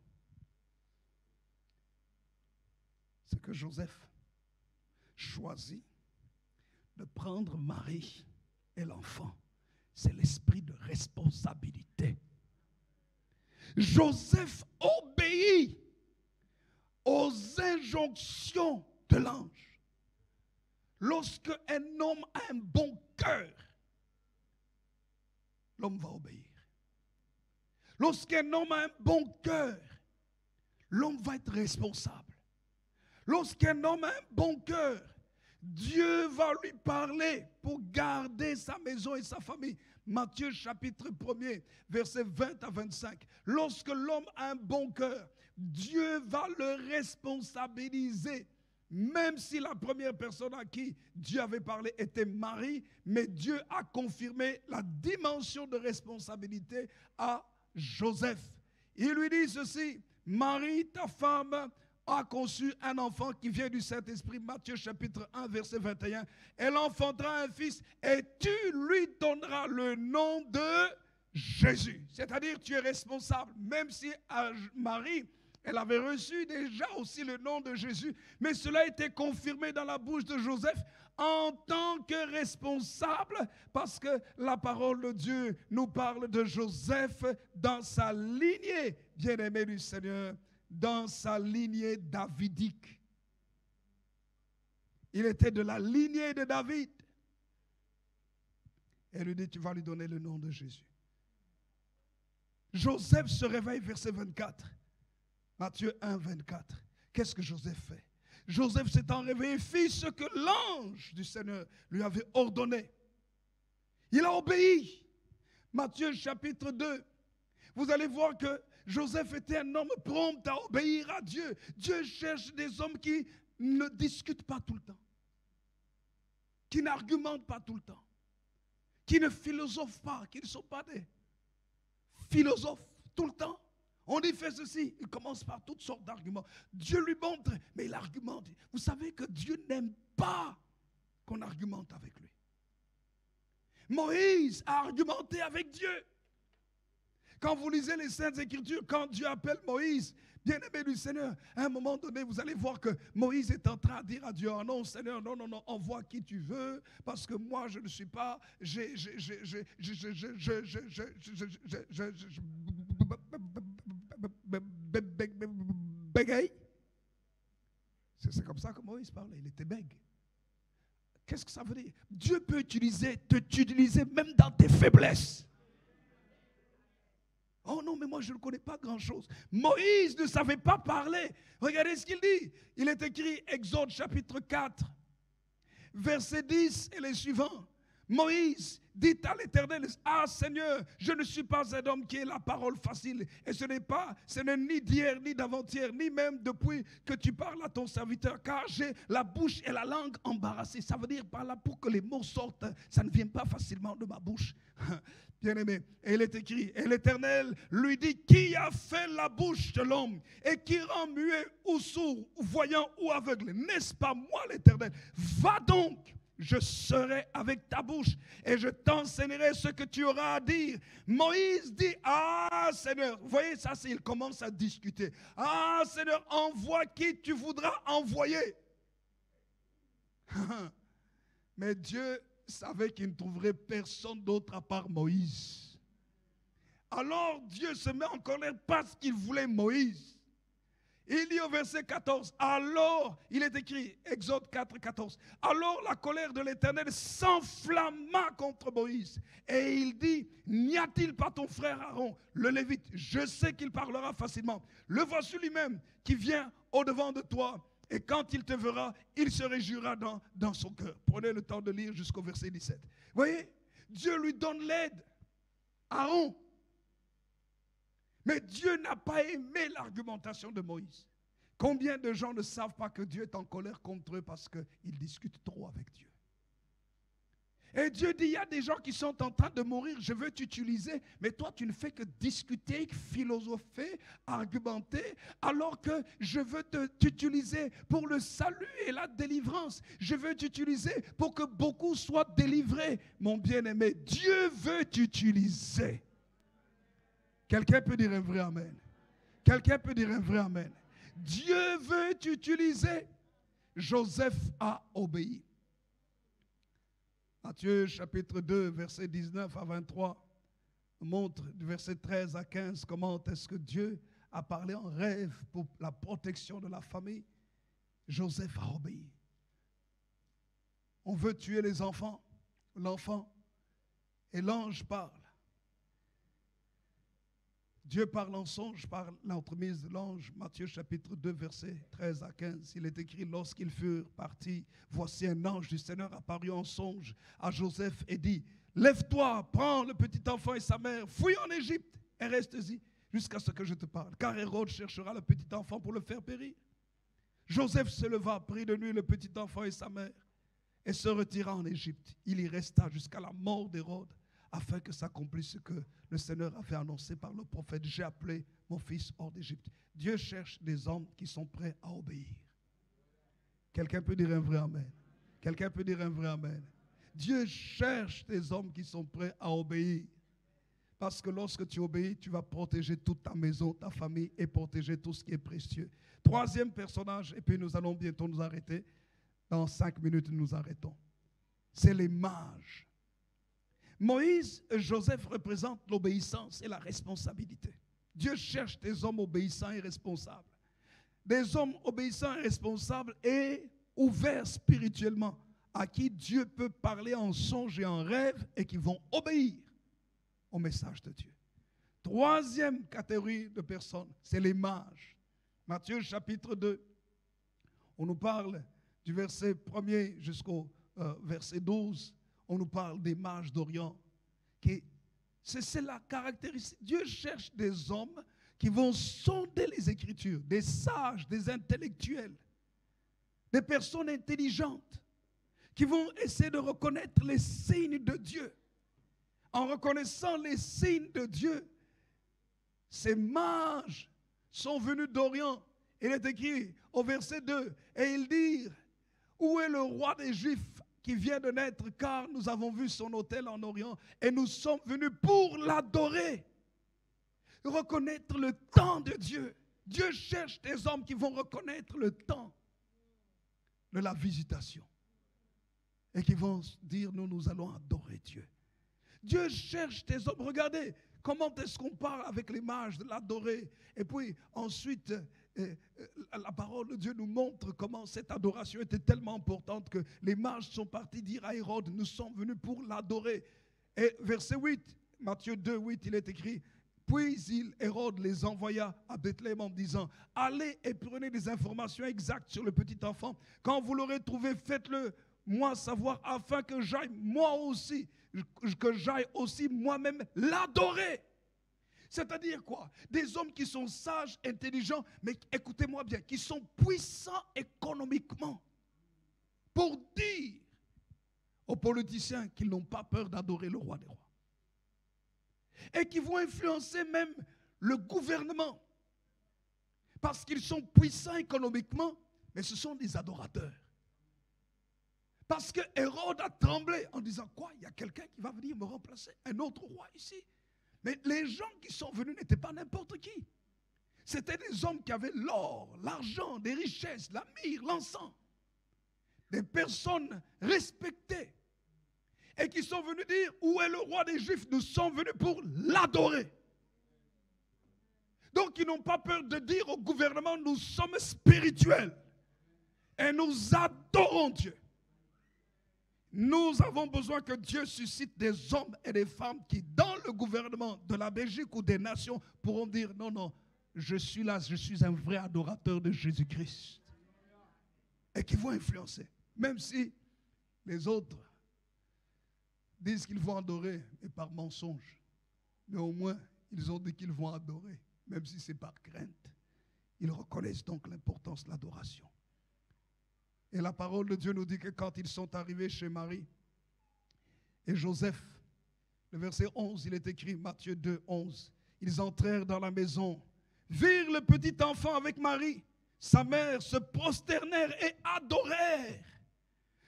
C'est que Joseph choisit de prendre Marie et l'enfant. C'est l'esprit de responsabilité. Joseph obéit aux injonctions de l'ange. Lorsque un homme a un bon cœur, l'homme va obéir. Lorsqu'un homme a un bon cœur, l'homme va être responsable. Lorsqu'un homme a un bon cœur, Dieu va lui parler pour garder sa maison et sa famille. Matthieu chapitre 1er, versets 20 à 25. Lorsque l'homme a un bon cœur, Dieu va le responsabiliser. Même si la première personne à qui Dieu avait parlé était Marie, mais Dieu a confirmé la dimension de responsabilité à Joseph. Il lui dit ceci, Marie, ta femme, a conçu un enfant qui vient du Saint-Esprit. Matthieu chapitre 1, verset 21. Elle enfantera un fils et tu lui donneras le nom de Jésus. C'est-à-dire tu es responsable, même si Marie, elle avait reçu déjà aussi le nom de Jésus, mais cela a été confirmé dans la bouche de Joseph en tant que responsable, parce que la parole de Dieu nous parle de Joseph dans sa lignée, bien-aimé du Seigneur, dans sa lignée davidique. Il était de la lignée de David. Elle lui dit, tu vas lui donner le nom de Jésus. Joseph se réveille, verset 24. Matthieu 1, 24. Qu'est-ce que Joseph fait? Joseph s'étant réveillé, fit ce que l'ange du Seigneur lui avait ordonné. Il a obéi. Matthieu chapitre 2. Vous allez voir que Joseph était un homme prompt à obéir à Dieu. Dieu cherche des hommes qui ne discutent pas tout le temps, qui n'argumentent pas tout le temps, qui ne philosophent pas, qui ne sont pas des philosophes tout le temps. On dit fais ceci, il commence par toutes sortes d'arguments. Dieu lui montre, mais il argumente. Vous savez que Dieu n'aime pas qu'on argumente avec lui. Moïse a argumenté avec Dieu. Quand vous lisez les Saintes Écritures, quand Dieu appelle Moïse, bien-aimé du Seigneur, à un moment donné, vous allez voir que Moïse est en train de dire à Dieu, oh non Seigneur, non, non, non, envoie qui tu veux, parce que moi je ne suis pas, bégaye. C'est comme ça que Moïse parlait, il était bègue. Qu'est-ce que ça veut dire? Dieu peut t'utiliser même dans tes faiblesses. Oh non, mais moi je ne connais pas grand-chose. Moïse ne savait pas parler. Regardez ce qu'il dit. Il est écrit, Exode chapitre 4, verset 10 et les suivants. Moïse dit à l'Éternel, ah Seigneur, je ne suis pas un homme qui ait la parole facile. Et ce n'est ni d'hier, ni d'avant-hier, ni même depuis que tu parles à ton serviteur, car j'ai la bouche et la langue embarrassées. Ça veut dire par là, pour que les mots sortent, ça ne vient pas facilement de ma bouche. Bien-aimé, et il est écrit, et l'Éternel lui dit, qui a fait la bouche de l'homme et qui rend muet ou sourd, ou voyant ou aveugle? N'est-ce pas moi l'Éternel? Va donc, je serai avec ta bouche et je t'enseignerai ce que tu auras à dire. Moïse dit, ah Seigneur, vous voyez ça, il commence à discuter. Ah Seigneur, envoie qui tu voudras envoyer. Mais Dieu savait qu'il ne trouverait personne d'autre à part Moïse. Alors Dieu se met en colère parce qu'il voulait Moïse. Il dit au verset 14, alors, il est écrit, Exode 4, 14, alors la colère de l'Éternel s'enflamma contre Moïse. Et il dit, n'y a-t-il pas ton frère Aaron, le Lévite? Je sais qu'il parlera facilement. Le voici lui-même qui vient au-devant de toi. Et quand il te verra, il se réjouira dans son cœur. Prenez le temps de lire jusqu'au verset 17. Vous voyez, Dieu lui donne l'aide. Aaron. Mais Dieu n'a pas aimé l'argumentation de Moïse. Combien de gens ne savent pas que Dieu est en colère contre eux parce qu'ils discutent trop avec Dieu? Et Dieu dit, il y a des gens qui sont en train de mourir, je veux t'utiliser, mais toi tu ne fais que discuter, philosopher, argumenter, alors que je veux t'utiliser pour le salut et la délivrance. Je veux t'utiliser pour que beaucoup soient délivrés. Mon bien-aimé, Dieu veut t'utiliser. Quelqu'un peut dire un vrai amen. Quelqu'un peut dire un vrai amen. Dieu veut t'utiliser. Joseph a obéi. Matthieu chapitre 2, verset 19 à 23 montre du verset 13 à 15 comment est-ce que Dieu a parlé en rêve pour la protection de la famille. Joseph a obéi. On veut tuer les enfants, l'enfant, et l'ange parle. Dieu parle en songe par l'entremise de l'ange. Matthieu chapitre 2, verset 13 à 15. Il est écrit, lorsqu'ils furent partis, voici un ange du Seigneur apparut en songe à Joseph et dit, lève-toi, prends le petit enfant et sa mère, fuis en Égypte et reste-y jusqu'à ce que je te parle. Car Hérode cherchera le petit enfant pour le faire périr. Joseph se leva, prit de lui le petit enfant et sa mère et se retira en Égypte. Il y resta jusqu'à la mort d'Hérode, afin que s'accomplisse ce que le Seigneur avait annoncé par le prophète. J'ai appelé mon fils hors d'Égypte. Dieu cherche des hommes qui sont prêts à obéir. Quelqu'un peut dire un vrai amen. Quelqu'un peut dire un vrai amen. Dieu cherche des hommes qui sont prêts à obéir. Parce que lorsque tu obéis, tu vas protéger toute ta maison, ta famille et protéger tout ce qui est précieux. Troisième personnage, et puis nous allons bientôt nous arrêter. Dans 5 minutes, nous nous arrêtons. C'est les mages. Moïse et Joseph représentent l'obéissance et la responsabilité. Dieu cherche des hommes obéissants et responsables. Des hommes obéissants et responsables et ouverts spirituellement, à qui Dieu peut parler en songe et en rêve et qui vont obéir au message de Dieu. Troisième catégorie de personnes, c'est les mages. Matthieu chapitre 2, on nous parle du verset 1er jusqu'au verset 12. On nous parle des mages d'Orient. C'est la caractéristique. Dieu cherche des hommes qui vont sonder les Écritures, des sages, des intellectuels, des personnes intelligentes, qui vont essayer de reconnaître les signes de Dieu. En reconnaissant les signes de Dieu, ces mages sont venus d'Orient. Il est écrit au verset 2, et ils dirent, où est le roi des Juifs qui vient de naître, car nous avons vu son autel en Orient et nous sommes venus pour l'adorer. reconnaître le temps de Dieu. Dieu cherche des hommes qui vont reconnaître le temps de la visitation et qui vont dire, nous allons adorer Dieu. Dieu cherche des hommes. Regardez comment est-ce qu'on parle avec les mages de l'adorer. Et puis ensuite, la parole de Dieu nous montre comment cette adoration était tellement importante que les mages sont partis dire à Hérode, nous sommes venus pour l'adorer. Et verset 8, Matthieu 2, 8, il est écrit, puis Hérode les envoya à Bethléem en disant, allez et prenez des informations exactes sur le petit enfant. Quand vous l'aurez trouvé, faites-le moi savoir afin que j'aille moi aussi, que j'aille aussi moi-même l'adorer. C'est-à-dire quoi? Des hommes qui sont sages, intelligents, mais écoutez-moi bien, qui sont puissants économiquement pour dire aux politiciens qu'ils n'ont pas peur d'adorer le roi des rois. Et qui vont influencer même le gouvernement. Parce qu'ils sont puissants économiquement, mais ce sont des adorateurs. Parce que Hérode a tremblé en disant, quoi, il y a quelqu'un qui va venir me remplacer, un autre roi ici. Mais les gens qui sont venus n'étaient pas n'importe qui. C'était des hommes qui avaient l'or, l'argent, des richesses, la myrrhe, l'encens. Des personnes respectées. Et qui sont venus dire, où est le roi des Juifs? Nous sommes venus pour l'adorer. Donc ils n'ont pas peur de dire au gouvernement, nous sommes spirituels. Et nous adorons Dieu. Nous avons besoin que Dieu suscite des hommes et des femmes qui, dans le gouvernement de la Belgique ou des nations, pourront dire, non, non, je suis là, je suis un vrai adorateur de Jésus-Christ. Et qui vont influencer. Même si les autres disent qu'ils vont adorer, mais par mensonge. Mais au moins, ils ont dit qu'ils vont adorer, même si c'est par crainte. Ils reconnaissent donc l'importance de l'adoration. Et la parole de Dieu nous dit que quand ils sont arrivés chez Marie et Joseph, le verset 11, il est écrit, Matthieu 2, 11, ils entrèrent dans la maison, virent le petit enfant avec Marie, sa mère, se prosternèrent et adorèrent.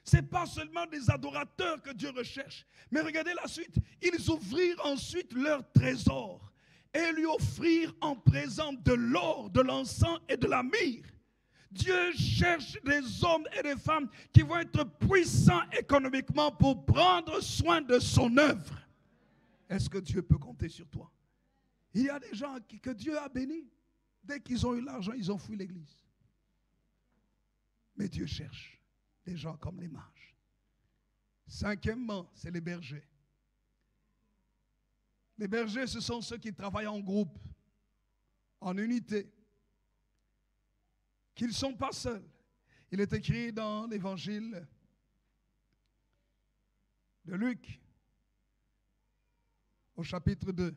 Ce n'est pas seulement des adorateurs que Dieu recherche, mais regardez la suite, ils ouvrirent ensuite leur trésor et lui offrirent en présent de l'or, de l'encens et de la myrrhe. Dieu cherche des hommes et des femmes qui vont être puissants économiquement pour prendre soin de son œuvre. Est-ce que Dieu peut compter sur toi? Il y a des gens que Dieu a bénis. Dès qu'ils ont eu l'argent, ils ont fui l'église. Mais Dieu cherche des gens comme les mages. Cinquièmement, c'est les bergers. Les bergers, ce sont ceux qui travaillent en groupe, en unité. Qu'ils ne sont pas seuls. Il est écrit dans l'évangile de Luc, au chapitre 2.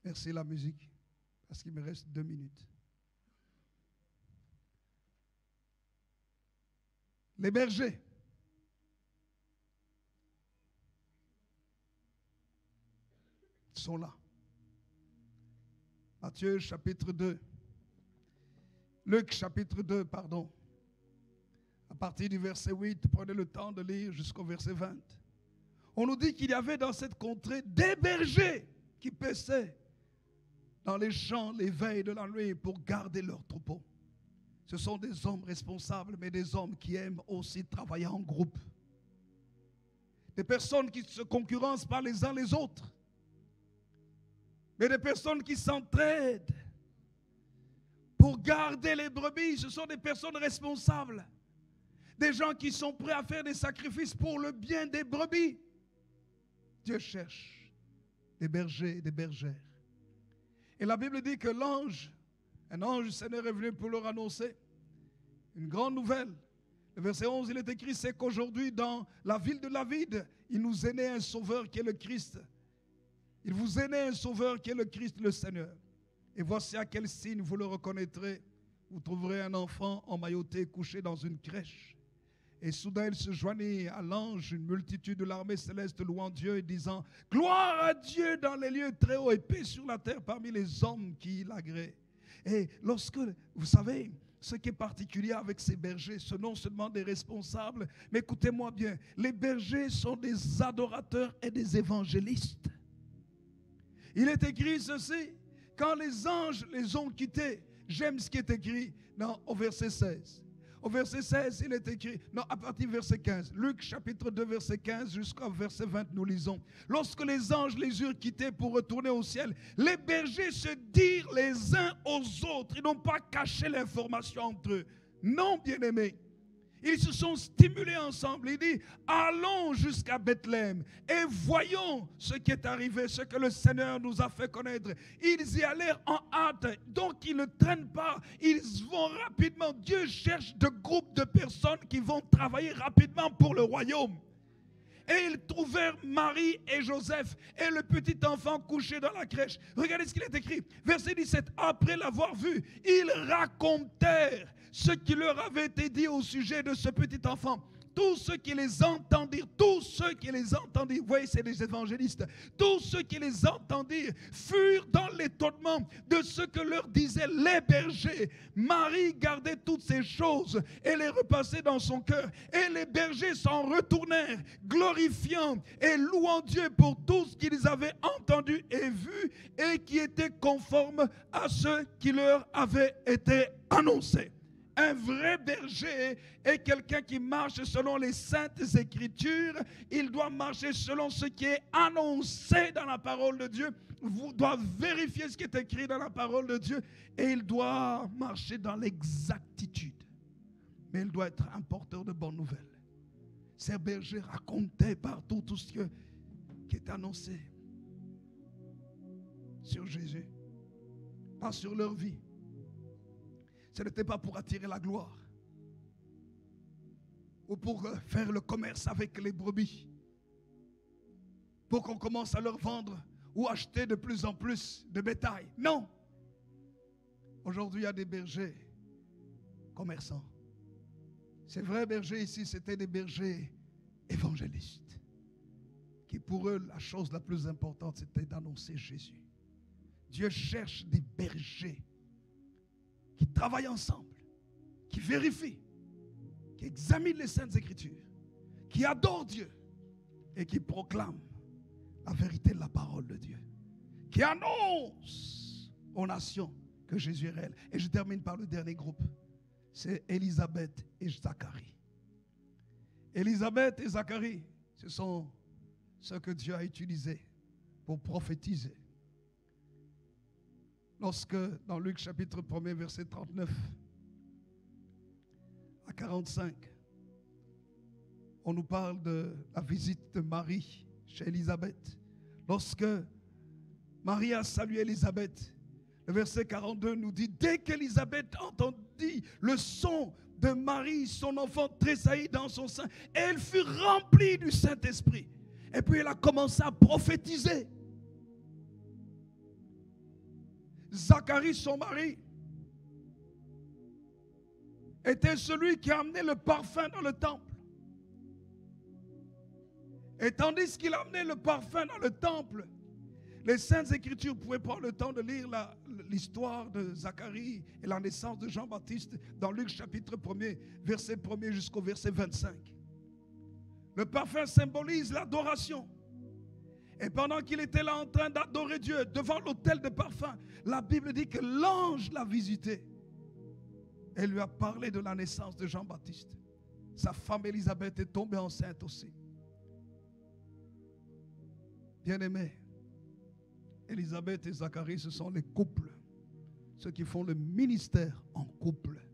Merci la musique, parce qu'il me reste 2 minutes. Les bergers. Sont là. Matthieu chapitre 2. Luc chapitre 2, pardon. À partir du verset 8, prenez le temps de lire jusqu'au verset 20. On nous dit qu'il y avait dans cette contrée des bergers qui paissaient dans les champs les veilles de la nuit pour garder leurs troupeaux. Ce sont des hommes responsables, mais des hommes qui aiment aussi travailler en groupe. Des personnes qui ne se concurrencent pas les uns les autres, mais des personnes qui s'entraident pour garder les brebis. Ce sont des personnes responsables. Des gens qui sont prêts à faire des sacrifices pour le bien des brebis. Dieu cherche des bergers et des bergères. Et la Bible dit que un ange du Seigneur est venu pour leur annoncer une grande nouvelle. Le verset 11, il est écrit, c'est qu'aujourd'hui, dans la ville de David, il nous est né un sauveur qui est le Christ. Il vous est né un sauveur qui est le Christ, le Seigneur. Et voici à quel signe vous le reconnaîtrez. Vous trouverez un enfant emmailloté couché dans une crèche. Et soudain, il se joignit à l'ange, une multitude de l'armée céleste louant Dieu et disant, gloire à Dieu dans les lieux très hauts et paix sur la terre parmi les hommes qui l'agréent. Et lorsque, vous savez, ce qui est particulier avec ces bergers, ce non seulement des responsables, mais écoutez-moi bien, les bergers sont des adorateurs et des évangélistes. Il est écrit ceci, quand les anges les ont quittés, j'aime ce qui est écrit au verset 16. Au verset 16, il est écrit, à partir du verset 15, Luc chapitre 2, verset 15 jusqu'au verset 20, nous lisons. Lorsque les anges les eurent quittés pour retourner au ciel, les bergers se dirent les uns aux autres. Ils n'ont pas caché l'information entre eux. Non, bien-aimés. Ils se sont stimulés ensemble. Il dit, allons jusqu'à Bethléem et voyons ce qui est arrivé, ce que le Seigneur nous a fait connaître. Ils y allèrent en hâte, donc ils ne traînent pas, ils vont rapidement. Dieu cherche de groupes de personnes qui vont travailler rapidement pour le royaume. Et ils trouvèrent Marie et Joseph et le petit enfant couché dans la crèche. Regardez ce qu'il est écrit. Verset 17. Après l'avoir vu, ils racontèrent ce qui leur avait été dit au sujet de ce petit enfant. Tous ceux qui les entendirent, vous voyez, c'est les évangélistes, tous ceux qui les entendirent furent dans l'étonnement de ce que leur disaient les bergers. Marie gardait toutes ces choses et les repassait dans son cœur. Et les bergers s'en retournèrent, glorifiant et louant Dieu pour tout ce qu'ils avaient entendu et vu et qui était conforme à ce qui leur avait été annoncé. Un vrai berger est quelqu'un qui marche selon les saintes écritures. Il doit marcher selon ce qui est annoncé dans la parole de Dieu. Il doit vérifier ce qui est écrit dans la parole de Dieu. Et il doit marcher dans l'exactitude. Mais il doit être un porteur de bonnes nouvelles. Ces bergers racontaient partout tout ce qui est annoncé sur Jésus, pas sur leur vie. Ce n'était pas pour attirer la gloire ou pour faire le commerce avec les brebis, pour qu'on commence à leur vendre ou acheter de plus en plus de bétail. Non. Aujourd'hui, il y a des bergers commerçants. Ces vrais bergers ici, c'était des bergers évangélistes qui, pour eux, la chose la plus importante, c'était d'annoncer Jésus. Dieu cherche des bergers qui travaillent ensemble, qui vérifient, qui examinent les Saintes Écritures, qui adorent Dieu et qui proclament la vérité de la parole de Dieu, qui annoncent aux nations que Jésus est réel. Et je termine par le dernier groupe, c'est Élisabeth et Zacharie. Élisabeth et Zacharie, ce sont ceux que Dieu a utilisés pour prophétiser. Lorsque, dans Luc chapitre 1er, verset 39 à 45, on nous parle de la visite de Marie chez Élisabeth. Lorsque Marie a salué Élisabeth, le verset 42 nous dit, dès qu'Élisabeth entendit le son de Marie, son enfant tressaillit dans son sein, elle fut remplie du Saint-Esprit. Et puis elle a commencé à prophétiser. Zacharie, son mari, était celui qui a amené le parfum dans le temple. Et tandis qu'il amenait le parfum dans le temple, les Saintes Écritures, vous pouvez prendre le temps de lire l'histoire de Zacharie et la naissance de Jean-Baptiste dans Luc chapitre 1er, verset 1er jusqu'au verset 25. Le parfum symbolise l'adoration. Et pendant qu'il était là en train d'adorer Dieu devant l'autel de parfum, la Bible dit que l'ange l'a visité et lui a parlé de la naissance de Jean-Baptiste. Sa femme Élisabeth est tombée enceinte aussi. Bien-aimés, Élisabeth et Zacharie, ce sont les couples, ceux qui font le ministère en couple,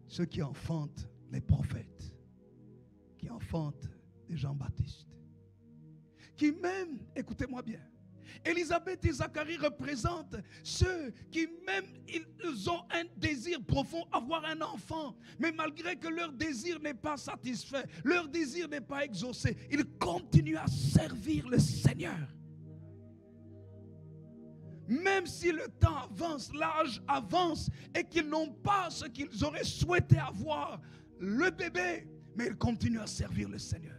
ceux qui enfantent les prophètes, qui enfantent des Jean-Baptiste. Qui même, écoutez-moi bien, Élisabeth et Zacharie représentent ceux qui même, ils ont un désir profond, avoir un enfant. Mais malgré que leur désir n'est pas satisfait, leur désir n'est pas exaucé, ils continuent à servir le Seigneur. Même si le temps avance, l'âge avance et qu'ils n'ont pas ce qu'ils auraient souhaité avoir, le bébé, mais ils continuent à servir le Seigneur.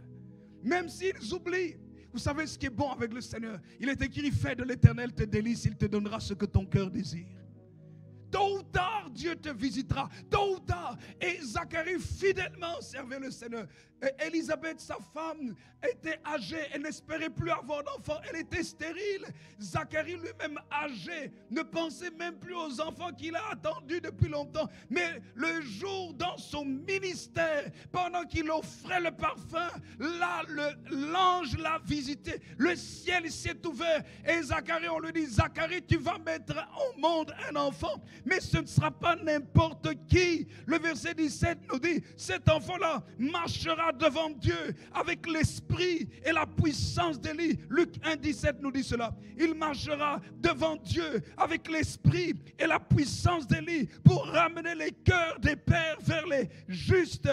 Même s'ils oublient. Vous savez ce qui est bon avec le Seigneur? Il est écrit, fais de l'Éternel tes délices, il te donnera ce que ton cœur désire. Tôt ou tard, Dieu te visitera, tôt ou tard. Et Zacharie fidèlement servait le Seigneur. Et Élisabeth, sa femme, était âgée, elle n'espérait plus avoir d'enfants, elle était stérile. Zacharie lui-même âgé, ne pensait même plus aux enfants qu'il a attendus depuis longtemps. Mais le jour dans son ministère, pendant qu'il offrait le parfum, là, l'ange l'a visité, le ciel s'est ouvert. Et Zacharie, on lui dit, Zacharie, tu vas mettre au monde un enfant, mais ce ne sera pas n'importe qui. Le verset 17 nous dit, cet enfant-là marchera devant Dieu avec l'esprit et la puissance d'Élie. Luc 1, 17 nous dit cela. Il marchera devant Dieu avec l'esprit et la puissance d'Élie pour ramener les cœurs des pères vers les justes,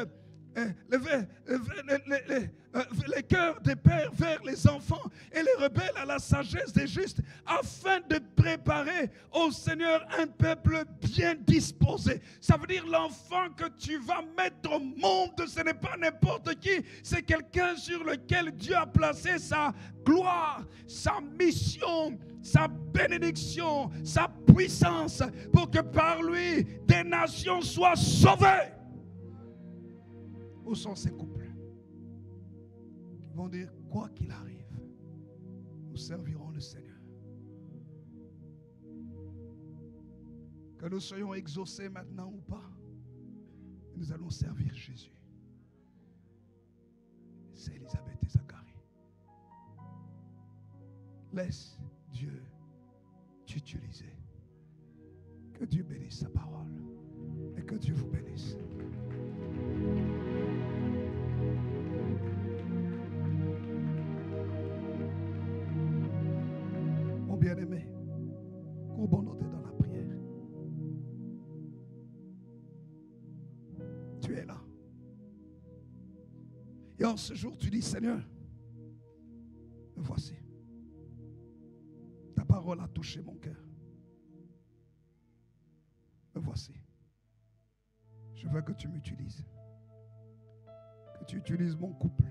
les cœurs des pères vers les enfants et les rebelles à la sagesse des justes, afin de préparer au Seigneur un peuple bien disposé. Ça veut dire l'enfant que tu vas mettre au monde, ce n'est pas n'importe qui, c'est quelqu'un sur lequel Dieu a placé sa gloire, sa mission, sa bénédiction, sa puissance, pour que par lui des nations soient sauvées. Où sont ces couples qui vont dire, quoi qu'il arrive, nous servirons le Seigneur? Que nous soyons exaucés maintenant ou pas, nous allons servir Jésus. C'est Élisabeth et Zacharie. Laisse Dieu t'utiliser. Que Dieu bénisse sa parole et que Dieu vous bénisse. Mon bien-aimé, courbons-nous dans la prière. Tu es là. Et en ce jour, tu dis, Seigneur, me voici. Ta parole a touché mon cœur. Me voici. Je veux que tu m'utilises. Que tu utilises mon couple.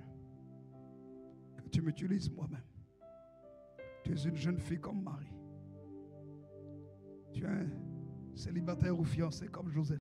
Que tu m'utilises moi-même. Tu es une jeune fille comme Marie. Tu es un célibataire ou fiancé comme Joseph.